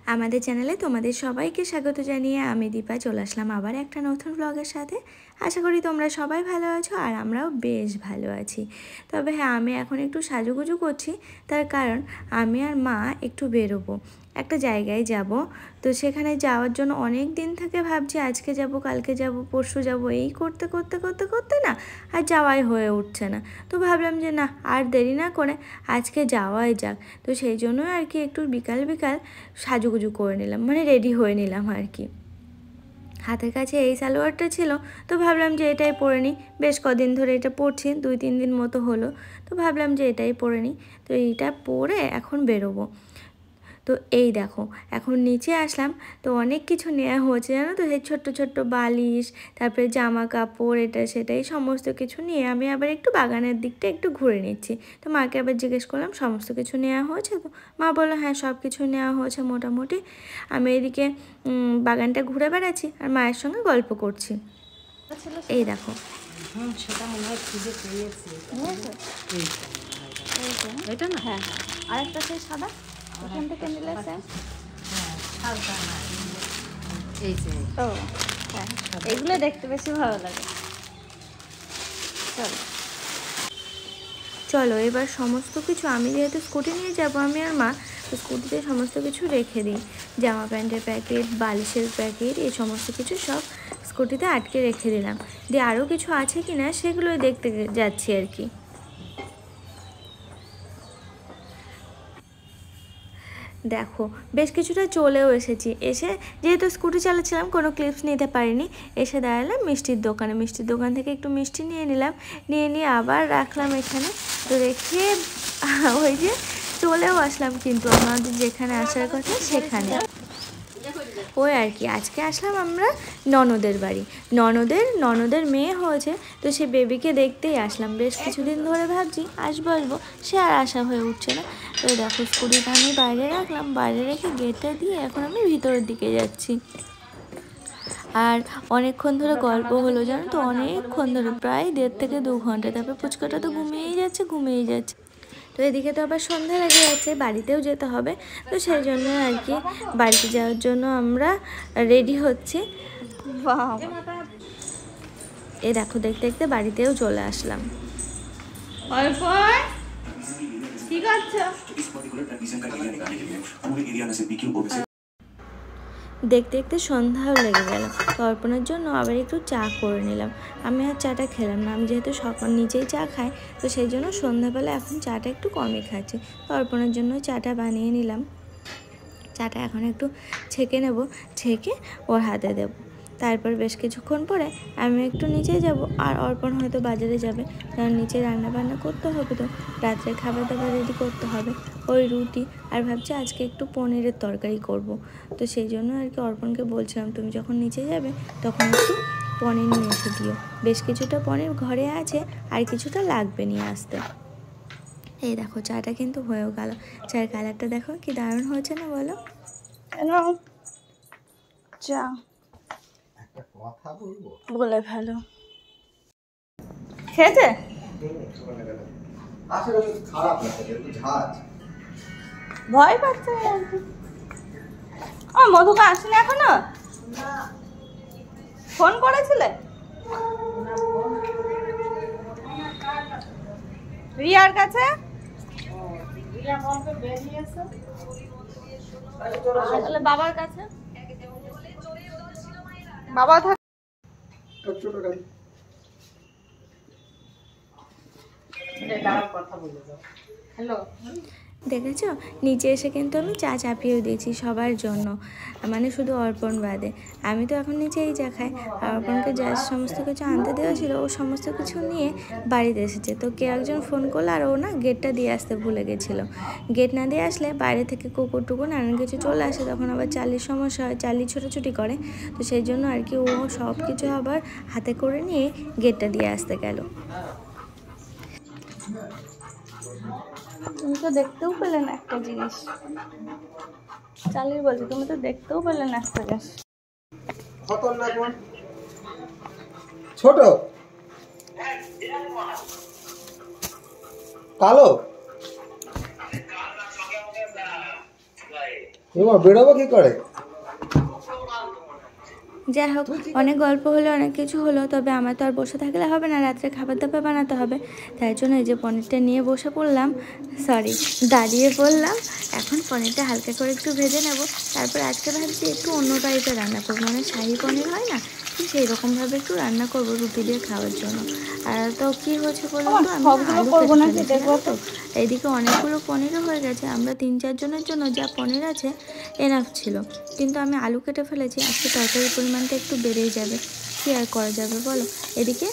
আমাদের চ্যানেলে তোমাদের সবাইকে স্বাগত জানিয়ে আমি দীপা চলে আসলাম আবার একটা নতুন ব্লগের সাথে। আশা করি তোমরা সবাই ভালো আছো আর আমরাও বেশ ভালো আছি। তবে হ্যাঁ, আমি এখন একটু সাজুগুজু করছি, তার কারণ আমি আর মা একটু বেরোবো, একটা জায়গায় যাব। তো সেখানে যাওয়ার জন্য অনেক দিন থেকে ভাবছি আজকে যাব, কালকে যাব, পরশু যাব, এই করতে করতে করতে করতে না আর যাওয়াই হয়ে উঠছে না। তো ভাবলাম যে না, আর দেরি না করে আজকে যাওয়াই যাক। তো সেই জন্যই আর কি একটু বিকাল বিকাল সাজুগুজু করে নিলাম, মানে রেডি হয়ে নিলাম আর কি। হাতের কাছে এই সালোয়ারটা ছিল, তো ভাবলাম যে এটাই পরে নিই। বেশ কদিন ধরে এটা পরছি, 2-3 দিন মতো হলো, তো ভাবলাম যে এটাই পরে নিই। তো এইটা পরে এখন বেরোবো। তো এই দেখো, এখন নিচে আসলাম, তো অনেক কিছু নেওয়া হয়েছে জানো তো, এই ছোট্ট ছোট্ট বালিশ, তারপরে জামা কাপড়, এটা সেটা, এই সমস্ত কিছু নিয়ে আমি আবার একটু বাগানের দিকটা একটু ঘুরে নিচ্ছি। তো মাকে আবার জিজ্ঞেস করলাম সমস্ত কিছু নেওয়া হয়েছে, তো মা বললো হ্যাঁ সব কিছু নেওয়া হয়েছে মোটামুটি। আমি এদিকে বাগানটা ঘুরে বেড়াচ্ছি আর মায়ের সঙ্গে গল্প করছি। এই দেখো, সেটা মনে হয় খুঁজে পেয়েছি। এটা না? হ্যাঁ হ্যাঁ, আরেকটা সেই সাদা, এখান থেকে নিলে স্যার। এই যে ও হ্যাঁ, এগুলো দেখতে বেশি ভালো লাগে। চলো চলো এবার সমস্ত কিছু, আমি যেহেতু স্কুটি নিয়ে যাব আমি আর মা, তো স্কুটিতে সমস্ত কিছু রেখে দিই। জামা প্যান্টের প্যাকেট, বালিশের প্যাকেট, এই সমস্ত কিছু সব স্কুটিতে আটকে রেখে দিলাম। দিয়ে আরও কিছু আছে কি না সেগুলোই দেখতে যাচ্ছি আর কি। দেখো বেশ কিছুটা চলেও এসেছি। এসে যেহেতু স্কুটি চালাচ্ছিলাম কোনো ক্লিপস নিতে পারিনি, এসে দাঁড়ালাম মিষ্টির দোকানে। মিষ্টির দোকান থেকে একটু মিষ্টি নিয়ে নিলাম, নিয়ে আবার রাখলাম এখানে। তো রেখে ওই যে চলেও আসলাম কিন্তু আমাদের যেখানে আসার কথা সেখানে। ওই আর কি, আজকে আসলাম আমরা ননদের বাড়ি। ননদের মেয়ে হয়েছে, তো সে বেবিকে দেখতেই আসলাম। বেশ কিছুদিন ধরে ভাবছি আসবো, সে আর আসা হয়ে উঠছে না। তো দেখো স্কুটিটা আমি বাইরে রাখলাম, বাইরে রেখে গেটটা দিয়ে এখন আমি ভিতরের দিকে যাচ্ছি। আর অনেকক্ষণ ধরে গল্প হলো জানো তো, অনেকক্ষণ ধরে, প্রায় 1.5 থেকে 2 ঘন্টা। তারপর পুচকাটা তো ঘুমিয়েই যাচ্ছে। তো এদিকে তো আবার সন্ধ্যা লেগে যাচ্ছে, বাড়িতেও যেতে হবে। তো সেই জন্য আর কি বাড়িতে যাওয়ার জন্য আমরা রেডি হচ্ছি। এ দেখো দেখতে দেখতে বাড়িতেও চলে আসলাম। দেখতে দেখতে সন্ধ্যাও লেগে গেল। তো অর্পণের জন্য আবার একটু চা করে নিলাম। আমি আর চাটা খেলাম না, আমি যেহেতু সকাল নিজেই চা খাই, তো সেই জন্য সন্ধ্যাবেলা এখন চাটা একটু কমই খাচ্ছি। তো অর্পণের জন্য চাটা বানিয়ে নিলাম। চাটা এখন একটু ছেঁকে নেব, ছেঁকে ওর হাতে দেব। তারপর বেশ কিছুক্ষণ পরে আমি একটু নিচে যাব, আর অর্পণ হয়তো বাজারে যাবে, কারণ নিচে রান্না বান্না করতে হবে, তো রাত্রের খাবার দাবার রেডি করতে হবে। ওই রুটি আর ভাবছি আজকে একটু পনিরের তরকারি করব। তো সেই জন্য আর কি অর্পণকে বলছিলাম তুমি যখন নিচে যাবে তখন একটু পনির নিয়ে এসে দিও। বেশ কিছুটা পনির ঘরে আছে, আর কিছুটা লাগবে নিয়ে আসতে। এই দেখো চাটা কিন্তু হয়েও গেল। চায়ের কালারটা দেখো কি দারুণ হয়েছে না বলো? চা বলে ভালো খেয়েছে। ভয় পাচ্ছে ও, মধুকে আসেনি এখনো? ফোন করেছিলে রিয়ার কাছে? তাহলে বাবার কাছে, বাবা থাক। হ্যালো, দেখেছো নিচে এসে কিন্তু আমি চা চাপিয়েও দিয়েছি সবার জন্য, মানে শুধু অর্পণ বাদে। আমি তো এখন নিচেই চা খাই, আর অর্পণকে যা সমস্ত কিছু আনতে দেওয়া ছিল ও সমস্ত কিছু নিয়ে বাড়িতে এসেছে। তো কে একজন ফোন করলো, আর ও না গেটটা দিয়ে আসতে ভুলে গেছিলো। গেট না দিয়ে আসলে বাইরে থেকে কুকুর টুকুর নানান কিছু চলে আসে, তখন আবার চালির সমস্যা হয়, চালি ছোটাছুটি করে। তো সেই জন্য আর কি ও সব কিছু আবার হাতে করে নিয়ে গেটটা দিয়ে আসতে গেল। তুমি তো দেখতেও পেলে না একটা জিনিস, চালিয়ে বলছি তুমি তো দেখতেও পেলে না একটা জিনিস। ছোট কালো এবার বেরোবো কি করে? যাই হোক, অনেক গল্প হলো, অনেক কিছু হলো, তবে আমার তো আর বসে থাকলে হবে না, রাত্রে খাবার দাবার বানাতে হবে। তাই জন্য এই যে পনিরটা নিয়ে বসে পড়লাম, দাঁড়িয়ে পড়লাম। এখন পনিরটা হালকা করে একটু ভেজে নেব। তারপর আজকে ভাবছি একটু অন্য টাইপের রান্না করবো, মানে শাহি পনির হয় না, ঠিক সেই রকমভাবে একটু রান্না করবো রুটি দিয়ে খাওয়ার জন্য। আর তো কী হয়েছে বলুন তো, আমি আলু কেটে ফেলেছিলাম তো, এইদিকে অনেকগুলো পনিরও হয়ে গেছে। আমরা 3-4 জনের জন্য যা পনির আছে এনাফ ছিল, কিন্তু আমি আলু কেটে ফেলেছি। আজকে তরকারির পরিমাণটা একটু বেড়েই যাবে, কী আর করা যাবে বলো। এদিকে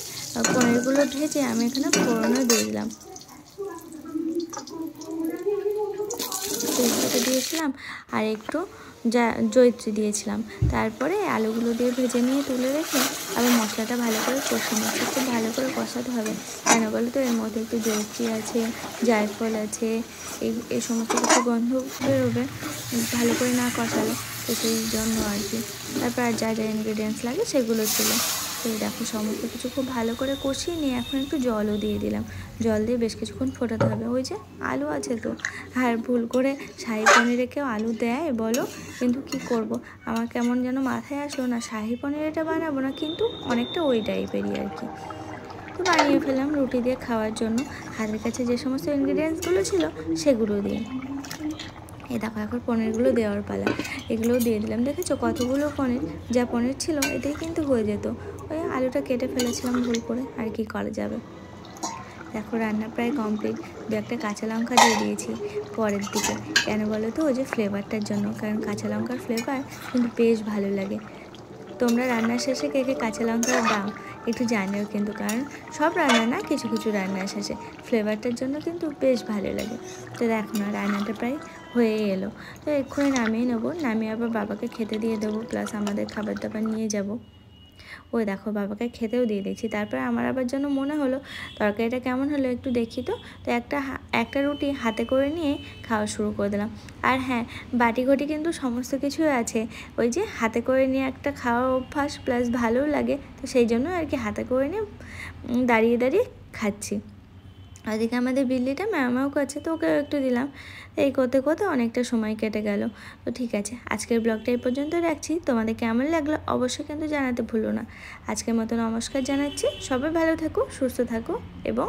পনিরগুলো ভেজে আমি এখানে ফোড়নও দিয়ে দিলাম, তেজপাতা দিয়েছিলাম আর একটু জয়িত্রী দিয়েছিলাম। তারপরে আলুগুলো দিয়ে ভেজে নিয়ে তুলে রেখে আবার মশলাটা ভালো করে কষে নিচ্ছি। খুব ভালো করে কষাতে হবে, কেন বলো তো, এর মধ্যে একটু জয়িত্রী আছে, জায়ফল আছে, এই সমস্ত কিছু গন্ধ বেরোবে ভালো করে না কষালে, তো সেই জন্য আর কি। তারপর আর যা যা ইনগ্রিডিয়েন্টস লাগে সেগুলো ছিল। তো দেখো সমস্ত কিছু খুব ভালো করে কষিয়ে নিয়ে এখন একটু জলও দিয়ে দিলাম। জল দিয়ে বেশ কিছুক্ষণ ফোটাতে হবে। ওই যে আলু আছে তো, আর ভুল করে শাহি পনিরে কেউ আলু দেয় বলো, কিন্তু কি করব, আমার কেমন যেন মাথায় আসলো না শাহি পনির এটা বানাবো না, কিন্তু অনেকটা ওই টাইপেরই আর কি। তো বানিয়ে ফেললাম রুটি দিয়ে খাওয়ার জন্য, হাতের কাছে যে সমস্ত ইনগ্রিডিয়েন্টসগুলো ছিল সেগুলো দিয়ে। এই দেখো এখন পনিরগুলো দেওয়ার পালা, এগুলোও দিয়ে দিলাম। দেখেছো কতগুলো পনির, যা পনির ছিল এতেই কিন্তু হয়ে যেত। ওই আলুটা কেটে ফেলেছিলাম ভুল করে, আর কি করা যাবে। দেখো রান্না প্রায় কমপ্লিট। দু একটা কাঁচা লঙ্কা দিয়ে দিয়েছি পরের দিকে, কেন বলো তো, ওই যে ফ্লেভারটার জন্য, কারণ কাঁচা লঙ্কার ফ্লেভার কিন্তু বেশ ভালো লাগে। তোমরা রান্নার শেষে কে কে কাঁচা লঙ্কা দাও একটু জানিও কিন্তু, কারণ সব রান্না না, কিছু কিছু রান্নার শেষে ফ্লেভারটার জন্য কিন্তু বেশ ভালো লাগে। তো দেখো না রান্নাটা প্রায় হয়ে এলো, তো এক্ষুনি নামিয়ে নেবো, নামিয়ে আবার বাবাকে খেতে দিয়ে দেবো, প্লাস আমাদের খাবার দাবার নিয়ে যাব। ওই দেখো বাবাকে খেতেও দিয়ে দিয়েছি। তারপরে আমার আবার জন্য মনে হলো তরকারিটা কেমন হলো একটু দেখি তো। তো একটা রুটি হাতে করে নিয়ে খাওয়া শুরু করে দিলাম। আর হ্যাঁ, বাটি ঘটি কিন্তু সমস্ত কিছুই আছে, ওই যে হাতে করে নিয়ে একটা খাওয়ার অভ্যাস, প্লাস ভালোও লাগে, তো সেই জন্য আর কি হাতে করে নিয়ে দাঁড়িয়ে দাঁড়িয়ে খাচ্ছি। ওদিকে আমাদের বিল্লিটা ম্যাও করছে, তো ওকেও একটু দিলাম। এই করতে করতে অনেকটা সময় কেটে গেল। তো ঠিক আছে, আজকের ব্লগটা এই পর্যন্ত রাখছি। তোমাদের কেমন লাগলো অবশ্যই কিন্তু জানাতে ভুলো না। আজকের মতো নমস্কার জানাচ্ছি। সবাই ভালো থাকো, সুস্থ থাকো এবং